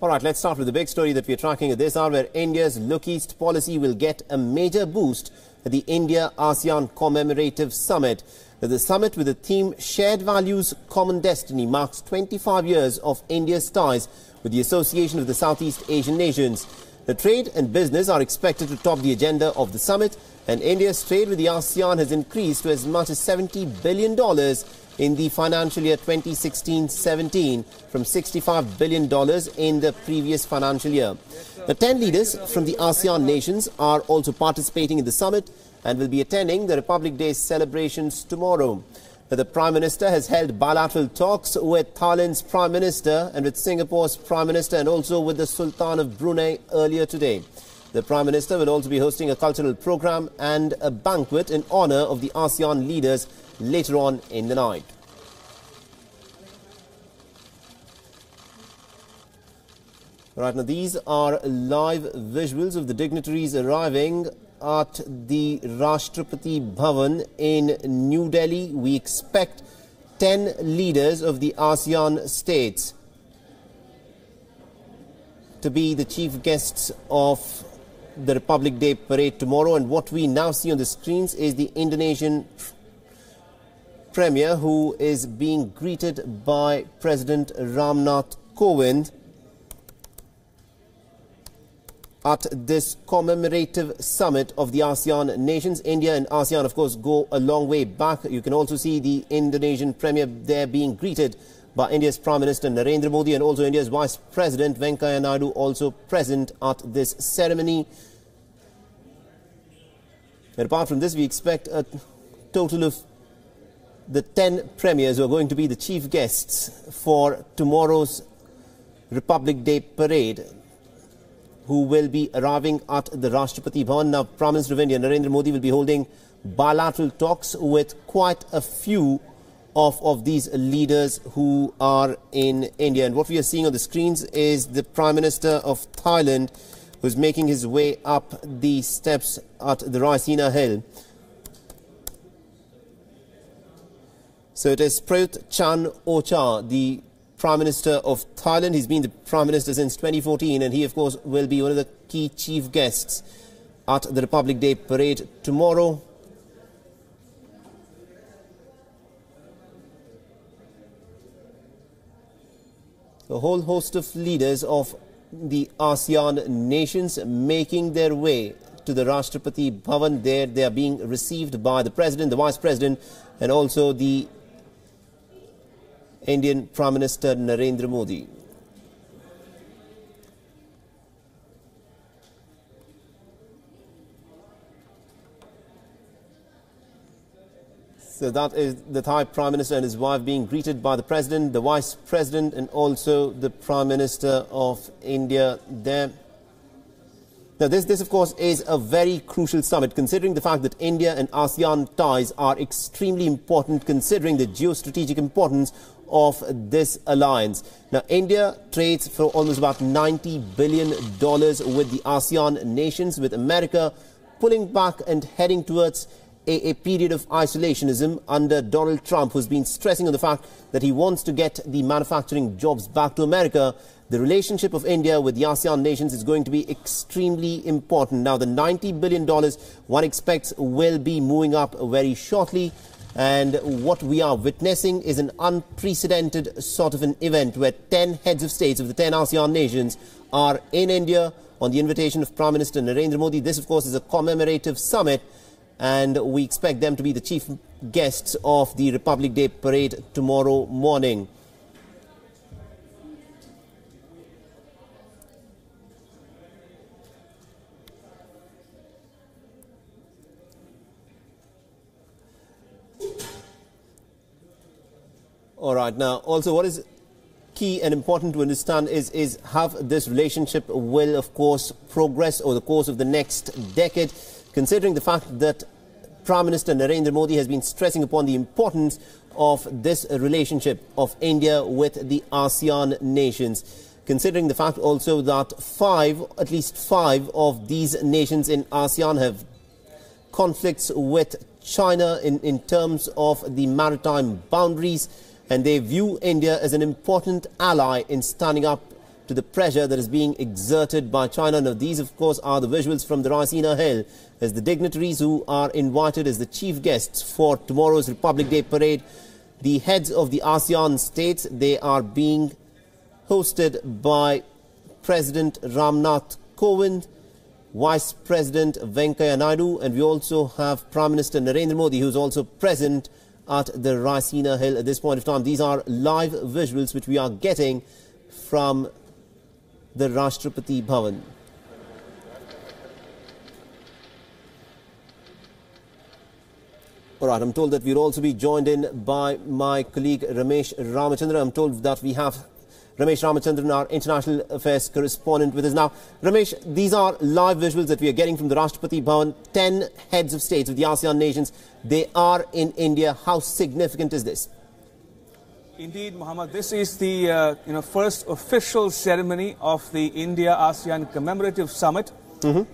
All right, let's start with the big story that we're tracking at this hour, where India's Look East policy will get a major boost at the India-ASEAN commemorative summit. The summit, with the theme Shared Values, Common Destiny, marks 25 years of India's ties with the Association of the Southeast Asian Nations. The trade and business are expected to top the agenda of the summit, and India's trade with the ASEAN has increased to as much as $70 billion in the financial year 2016-17 from $65 billion in the previous financial year. The 10 leaders from the ASEAN nations are also participating in the summit and will be attending the Republic Day celebrations tomorrow. The Prime Minister has held bilateral talks with Thailand's Prime Minister and with Singapore's Prime Minister and also with the Sultan of Brunei earlier today. The Prime Minister will also be hosting a cultural program and a banquet in honor of the ASEAN leaders later on in the night. Right now, these are live visuals of the dignitaries arriving at the Rashtrapati Bhavan in New Delhi. We expect 10 leaders of the ASEAN states to be the chief guests of the Republic Day parade tomorrow. And what we now see on the screens is the Indonesian Premier, who is being greeted by President Ramnath Kovind at this commemorative summit of the ASEAN nations. India and ASEAN, of course, go a long way back. You can also see the Indonesian Premier there being greeted by India's Prime Minister Narendra Modi and also India's Vice President Venkaiah Naidu, also present at this ceremony. And apart from this, we expect a total of the 10 premiers who are going to be the chief guests for tomorrow's Republic Day parade, who will be arriving at the Rashtrapati Bhavan. Now, Prime Minister of India Narendra Modi will be holding bilateral talks with quite a few of these leaders who are in India. And what we are seeing on the screens is the Prime Minister of Thailand, who is making his way up the steps at the Raisina Hill. So it is Prayut Chan-o-cha, the Prime Minister of Thailand. He's been the Prime Minister since 2014, and he, of course, will be one of the key chief guests at the Republic Day parade tomorrow. A whole host of leaders of the ASEAN nations making their way to the Rashtrapati Bhavan. There they are being received by the President, the Vice President, and also the Indian Prime Minister Narendra Modi. So that is the Thai Prime Minister and his wife being greeted by the President, the Vice President, and also the Prime Minister of India there. Now, this of course, is a very crucial summit, considering the fact that India and ASEAN ties are extremely important, considering the geostrategic importance of this alliance. Now, India trades for almost about $90 billion with the ASEAN nations, with America pulling back and heading towards a period of isolationism under Donald Trump, who's been stressing on the fact that he wants to get the manufacturing jobs back to America. The relationship of India with the ASEAN nations is going to be extremely important. Now, the $90 billion one expects will be moving up very shortly. And what we are witnessing is an unprecedented sort of an event where 10 heads of states of the 10 ASEAN nations are in India on the invitation of Prime Minister Narendra Modi. This, of course, is a commemorative summit, and we expect them to be the chief guests of the Republic Day parade tomorrow morning. All right. Now, also what is key and important to understand is how this relationship will, of course, progress over the course of the next decade, considering the fact that Prime Minister Narendra Modi has been stressing upon the importance of this relationship of India with the ASEAN nations, considering the fact also that at least five of these nations in ASEAN have conflicts with China in terms of the maritime boundaries, and they view India as an important ally in standing up to the pressure that is being exerted by China. Now, these, of course, are the visuals from the Raisina Hill as the dignitaries who are invited as the chief guests for tomorrow's Republic Day parade. The heads of the ASEAN states, they are being hosted by President Ramnath Kovind, Vice President Venkaiah Naidu, and we also have Prime Minister Narendra Modi, who is also present at the Raisina Hill at this point of time. These are live visuals which we are getting from the Rashtrapati Bhavan. All right, I'm told that we'll also be joined in by my colleague Ramesh Ramachandran. I'm told that we have Ramesh Ramachandran, our international affairs correspondent, with us now. Ramesh, these are live visuals that we are getting from the Rashtrapati Bhavan. 10 heads of states of the ASEAN nations, they are in India. How significant is this? Indeed, Mohammed, this is the first official ceremony of the India-ASEAN commemorative summit.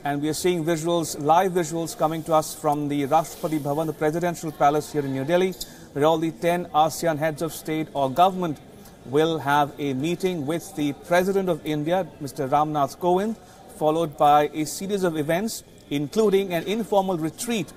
And we are seeing visuals, live visuals coming to us from the Rashtrapati Bhavan, the presidential palace here in New Delhi, where all the 10 ASEAN heads of state or government will have a meeting with the President of India, Mr. Ramnath Kovind, followed by a series of events, including an informal retreat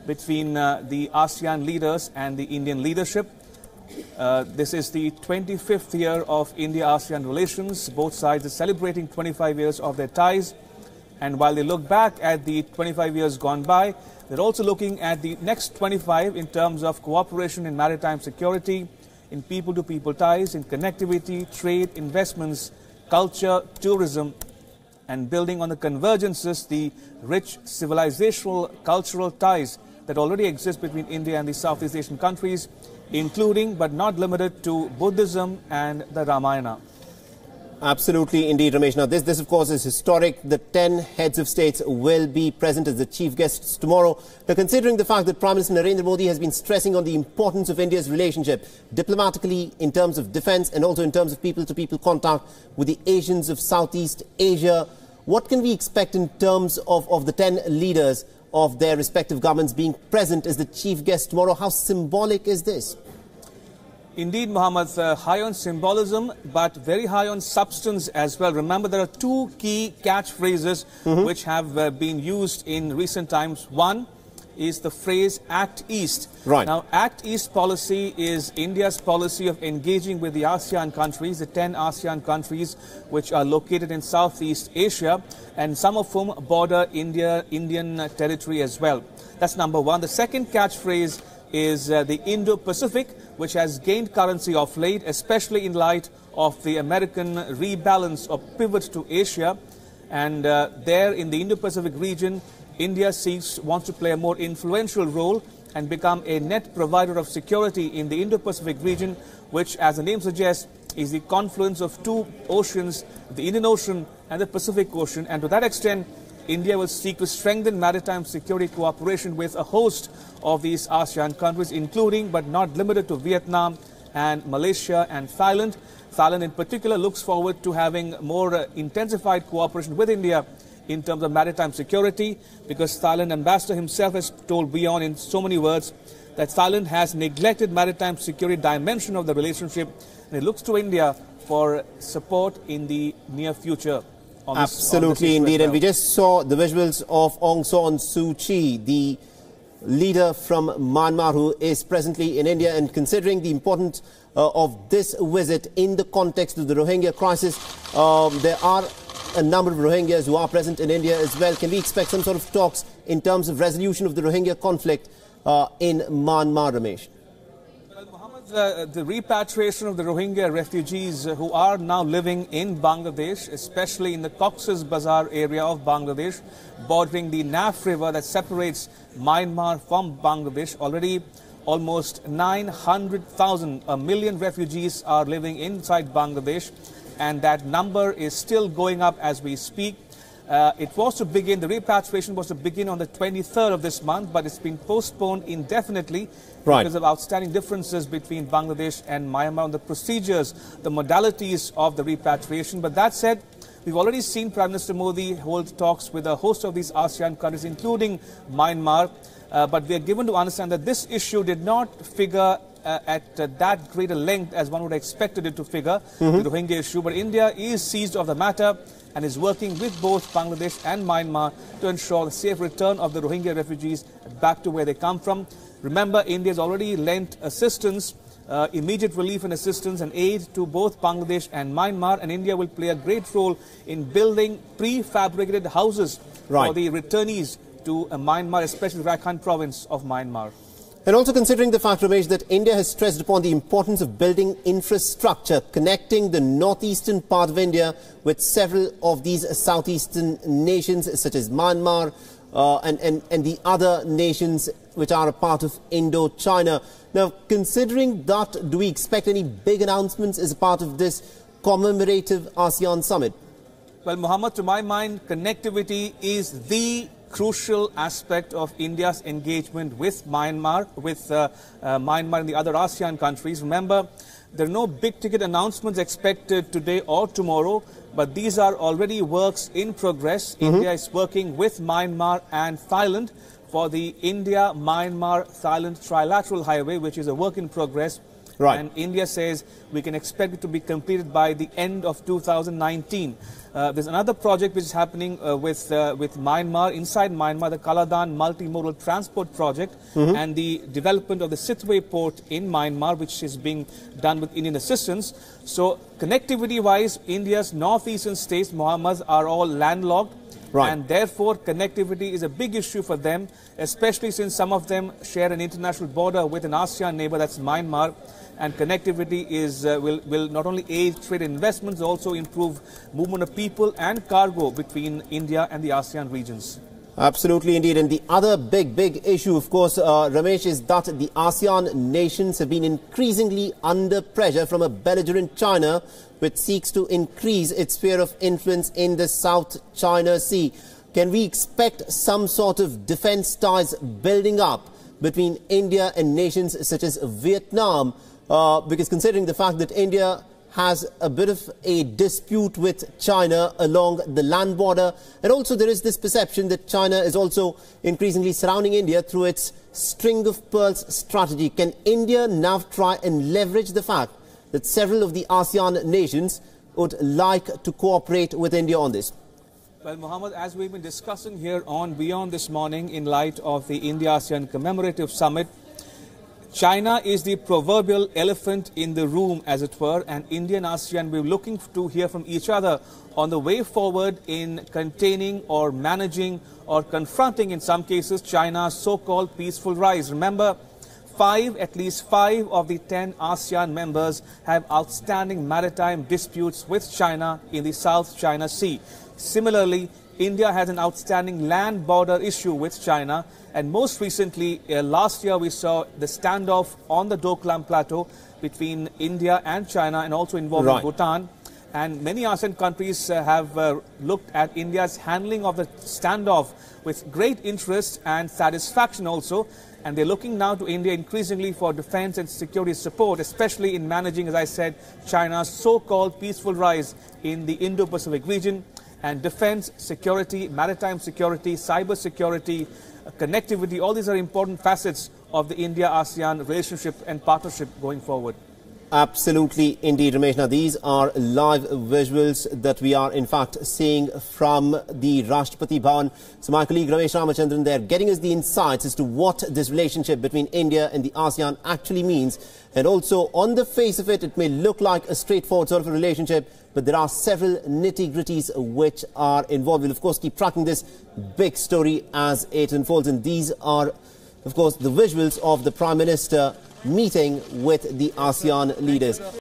between the ASEAN leaders and the Indian leadership. This is the 25th year of India-ASEAN relations. Both sides are celebrating 25 years of their ties. And while they look back at the 25 years gone by, they're also looking at the next 25 in terms of cooperation in maritime security, in people-to-people ties, in connectivity, trade, investments, culture, tourism, and building on the convergences, the rich civilizational, cultural ties that already exist between India and the Southeast Asian countries, including but not limited to Buddhism and the Ramayana. Absolutely, indeed, Ramesh. Now, this of course, is historic. The 10 heads of states will be present as the chief guests tomorrow. Now, considering the fact that Prime Minister Narendra Modi has been stressing on the importance of India's relationship diplomatically in terms of defense and also in terms of people-to-people contact with the Asians of Southeast Asia, what can we expect in terms of the 10 leaders of their respective governments being present as the chief guests tomorrow? How symbolic is this? Indeed, Mohammed, high on symbolism, but very high on substance as well. Remember, there are two key catchphrases which have been used in recent times. One is the phrase Act East. Right. Now, Act East policy is India's policy of engaging with the ASEAN countries, the 10 ASEAN countries which are located in Southeast Asia, and some of whom border Indian territory as well. That's number one. The second catchphrase is the Indo-Pacific, which has gained currency of late, especially in light of the American rebalance or pivot to Asia. And there in the Indo-Pacific region, India wants to play a more influential role and become a net provider of security in the Indo-Pacific region, which, as the name suggests, is the confluence of two oceans, the Indian Ocean and the Pacific Ocean. And to that extent, India will seek to strengthen maritime security cooperation with a host of these ASEAN countries, including but not limited to Vietnam and Malaysia and Thailand. Thailand in particular looks forward to having more intensified cooperation with India in terms of maritime security, because Thailand ambassador himself has told WION in so many words that Thailand has neglected maritime security dimension of the relationship, and it looks to India for support in the near future. Absolutely, indeed. And we just saw the visuals of Aung San Suu Kyi, the leader from Myanmar, who is presently in India. And considering the importance of this visit in the context of the Rohingya crisis, there are a number of Rohingyas who are present in India as well. Can we expect some sort of talks in terms of resolution of the Rohingya conflict in Myanmar, Ramesh? The repatriation of the Rohingya refugees who are now living in Bangladesh, especially in the Cox's Bazar area of Bangladesh, bordering the Naf River that separates Myanmar from Bangladesh. Already almost 900,000, a million refugees are living inside Bangladesh, and that number is still going up as we speak. It was to begin, the repatriation was to begin on the 23rd of this month, but it's been postponed indefinitely because of outstanding differences between Bangladesh and Myanmar on the procedures, the modalities of the repatriation. But that said, we've already seen Prime Minister Modi hold talks with a host of these ASEAN countries, including Myanmar. But we are given to understand that this issue did not figure at that greater length as one would have expected it to figure, the Rohingya issue. But India is seized of the matter and is working with both Bangladesh and Myanmar to ensure the safe return of the Rohingya refugees back to where they come from. Remember, India has already lent assistance, immediate relief and assistance and aid to both Bangladesh and Myanmar, and India will play a great role in building prefabricated houses for the returnees to Myanmar, especially Rakhine province of Myanmar. And also considering the fact, Ramesh, that India has stressed upon the importance of building infrastructure, connecting the northeastern part of India with several of these southeastern nations such as Myanmar and the other nations which are a part of Indo-China. Now, considering that, do we expect any big announcements as a part of this commemorative ASEAN summit? Well, Mohammed, to my mind, connectivity is the crucial aspect of India's engagement with Myanmar, Myanmar and the other ASEAN countries. Remember, there are no big-ticket announcements expected today or tomorrow, but these are already works in progress. India is working with Myanmar and Thailand for the India-Myanmar-Thailand trilateral highway, which is a work in progress. And India says we can expect it to be completed by the end of 2019. There's another project which is happening with Myanmar, inside Myanmar, the Kaladan multimodal transport project and the development of the Sitwe port in Myanmar, which is being done with Indian assistance. So connectivity-wise, India's northeastern states, Mohammed, are all landlocked. And therefore, connectivity is a big issue for them, especially since some of them share an international border with an ASEAN neighbor, that's Myanmar. And connectivity is will not only aid trade investments, also improve movement of people and cargo between India and the ASEAN regions. Absolutely, indeed. And the other big issue, of course, Ramesh, is that the ASEAN nations have been increasingly under pressure from a belligerent China, which seeks to increase its sphere of influence in the South China Sea. Can we expect some sort of defense ties building up between India and nations such as Vietnam? Because considering the fact that India has a bit of a dispute with China along the land border, and also there is this perception that China is also increasingly surrounding India through its string of pearls strategy. Can India now try and leverage the fact that several of the ASEAN nations would like to cooperate with India on this? Well, Mohammed, as we've been discussing here on WION this morning in light of the India-ASEAN commemorative summit, China is the proverbial elephant in the room, as it were, and India and ASEAN will be looking to hear from each other on the way forward in containing or managing or confronting, in some cases, China's so-called peaceful rise. Remember, at least five of the 10 ASEAN members have outstanding maritime disputes with China in the South China Sea. Similarly, India has an outstanding land border issue with China, and most recently, last year, we saw the standoff on the Doklam Plateau between India and China, and also involving Bhutan. And many ASEAN countries have looked at India's handling of the standoff with great interest and satisfaction also. And they're looking now to India increasingly for defense and security support, especially in managing, as I said, China's so-called peaceful rise in the Indo-Pacific region. And defense, security, maritime security, cyber security, connectivity, all these are important facets of the India-ASEAN relationship and partnership going forward. Absolutely, indeed, Ramesh. Now, these are live visuals that we are, in fact, seeing from the Rashtrapati Bhavan. So my colleague Ramesh Ramachandran there getting us the insights as to what this relationship between India and the ASEAN actually means. And also, on the face of it, it may look like a straightforward sort of a relationship, but there are several nitty-gritties which are involved. We'll, of course, keep tracking this big story as it unfolds. And these are, of course, the visuals of the Prime Minister meeting with the ASEAN leaders.